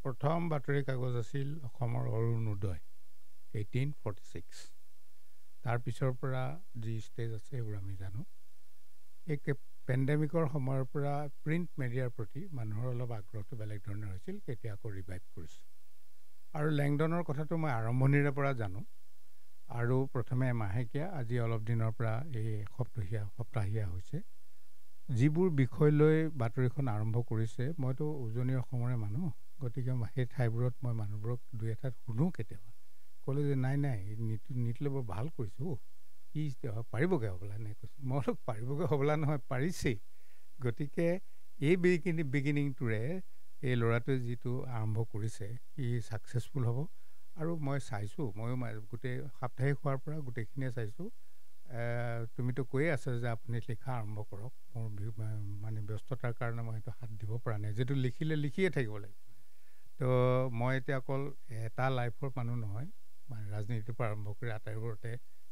প্ৰথম বাতৰি কাগজ আছিল অসমৰ অৰুণোদয় 1846 তাৰ পিছৰ পৰা যি ষ্টেজ আছে সেইবোৰ আমি জানো এই পেণ্ডেমিকৰ সময়ৰ পৰা প্ৰিণ্ট মিডিয়াৰ প্ৰতি মানুহৰ অলপ আগ্ৰহটো বেলেগ ধৰণৰ হৈছিল কেতিয়া আকৌ ৰিভাইভ কৰিছে আৰু লেংডনৰ কথাটো মই আৰম্ভণিৰে পৰা জানো আৰু প্ৰথমে মাহেকীয়া আজি অলপ দিনৰ পৰা এই সপ্তাহীয়া হৈছে যিবোৰ বিষয় লৈ বাতৰিখন আৰম্ভ কৰিছে মইতো উজনি অসমৰে মানুহ গতিকে সেই ঠাইবোৰত মই মানুহবোৰক দুই এটাত শুনো কেতিয়াবা ক'লে যে নাই নিতলে বৰ ভাল কৰিছোঁ কি পাৰিবগৈ হ'বলা নে কৈছোঁ মই অলপ পাৰিবগৈ হ'বলা নহয় পাৰিছেই গতিকে এই বিগিনিংটোৰে এই ল'ৰাটোৱে যিটো আৰম্ভ কৰিছে ই ছাকচেছফুল হ'ব আৰু মই চাইছোঁ ময়ো গোটেই সাপ্তাহিক হোৱাৰ পৰা গোটেইখিনিয়ে চাইছোঁ তুমিতো কৈয়ে আছা যে আপুনি লিখা আৰম্ভ কৰক মোৰ মানে ব্যস্ততাৰ কাৰণে মই সেইটো হাত দিব পৰা নাই যিটো লিখিয়ে থাকিব লাগিব তো মই এতিয়া অকল এটা লাইফৰ মানুহ নহয় মানে ৰাজনীতিৰ পৰা আৰম্ভ কৰি আটাইবোৰতে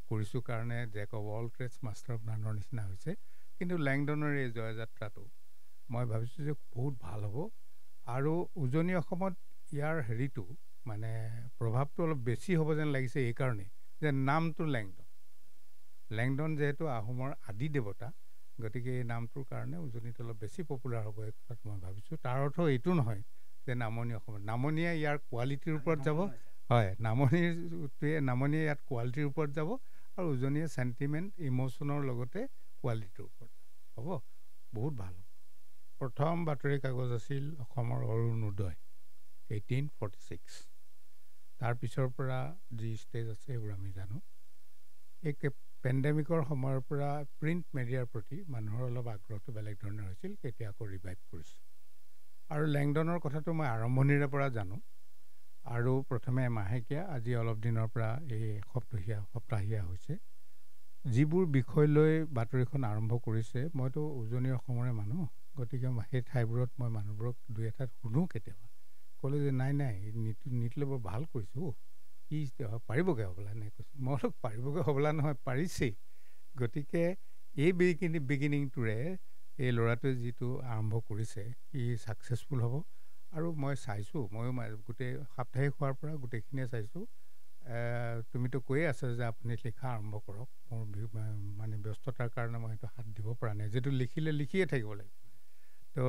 কৰিছোঁ কাৰণে jack of all trades master of নানৰ নিচিনা হৈছে কিন্তু লেংডনৰ এই জয়যাত্ৰাটো মই ভাবিছোঁ যে বহুত ভাল হ'ব আৰু উজনি অসমত ইয়াৰ হেৰিটো মানে প্ৰভাৱটো অলপ বেছি হ'ব যেন লাগিছে এইকাৰণেই যে নামটো লেংডন যিহেতু আহোমৰ আদি দেৱতা গতিকে এই নামটোৰ কাৰণে উজনিত অলপ বেছি পপুলাৰ হ'ব এই কথাটো মই ভাবিছোঁ তাৰ অৰ্থ এইটো নহয় যে নামনি অসমত নামনিয়ে ইয়াৰ কোৱালিটিৰ ওপৰত যাব হয় নামনিয়ে ইয়াত কোৱালিটিৰ ওপৰত যাব আৰু উজনিয়ে চেণ্টিমেণ্ট ইম'শ্যনৰ লগতে কোৱালিটিৰ ওপৰত হ'ব বহুত ভাল হ'ব প্ৰথম বাতৰি কাগজ আছিল অসমৰ অৰুণোদয় 1846 তাৰ পিছৰ পৰা যি ষ্টেজ আছে সেইবোৰ আমি জানো এই পেণ্ডেমিকৰ সময়ৰ পৰা প্ৰিণ্ট মিডিয়াৰ প্ৰতি মানুহৰ অলপ আগ্ৰহটো বেলেগ ধৰণৰ হৈছিল কেতিয়া আকৌ ৰিভাইভ কৰিছে আৰু লেংডনৰ কথাটো মই আৰম্ভণিৰে পৰা জানো আৰু প্ৰথমে মাহেকীয়া আজি অলপ দিনৰ পৰা এই সপ্তাহীয়া হৈছে যিবোৰ বিষয় লৈ বাতৰিখন আৰম্ভ কৰিছে মইতো উজনি অসমৰে মানুহ গতিকে সেই ঠাইবোৰত মই মানুহবোৰক দুই এটাত শুনো কেতিয়াবা ক'লে যে নাই নিতলে বৰ ভাল কৰিছোঁ কি পাৰিবগৈ হ'বলা নে কৈছোঁ মই অলপ পাৰিবগৈ হ'বলা নহয় পাৰিছেই গতিকে এই বিগিনিংটোৰে এই ল'ৰাটোৱে যিটো আৰম্ভ কৰিছে ই ছাকচেছফুল হ'ব আৰু মই চাইছোঁ ময়ো গোটেই সাপ্তাহিক হোৱাৰ পৰা গোটেইখিনিয়ে চাইছোঁ তুমিতো কৈয়ে আছা যে আপুনি লিখা আৰম্ভ কৰক মোৰ মানে ব্যস্ততাৰ কাৰণে মই সেইটো হাত দিব পৰা নাই যিটো লিখিয়ে থাকিব লাগিব তো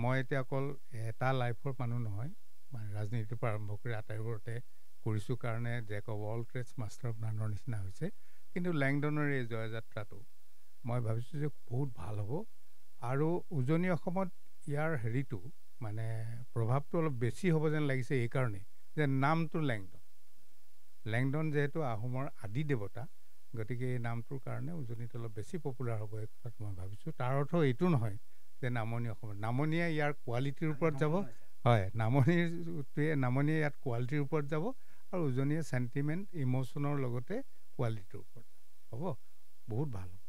মই এতিয়া অকল এটা লাইফৰ মানুহ নহয় মানে ৰাজনীতিৰ পৰা আৰম্ভ কৰি আটাইবোৰতে কৰিছোঁ কাৰণে jack of all trades master of নানৰ নিচিনা হৈছে কিন্তু লেংডনৰ এই জয়যাত্ৰাটো মই ভাবিছোঁ যে বহুত ভাল হ'ব আৰু উজনি অসমত ইয়াৰ হেৰিটো মানে প্ৰভাৱটো অলপ বেছি হ'ব যেন লাগিছে এইকাৰণেই যে নামটো লেংডন যিহেতু আহোমৰ আদি দেৱতা গতিকে এই নামটোৰ কাৰণে উজনিত অলপ বেছি পপুলাৰ হ'ব এই কথাটো মই ভাবিছোঁ তাৰ অৰ্থ এইটো নহয় যে নামনিয়ে ইয়াৰ কোৱালিটিৰ ওপৰত যাব হয় নামনিয়ে ইয়াত কোৱালিটিৰ ওপৰত যাব আৰু উজনিয়ে চেণ্টিমেণ্ট ইম'শ্যনৰ লগতে কোৱালিটিৰ ওপৰত হ'ব বহুত ভাল হ'ব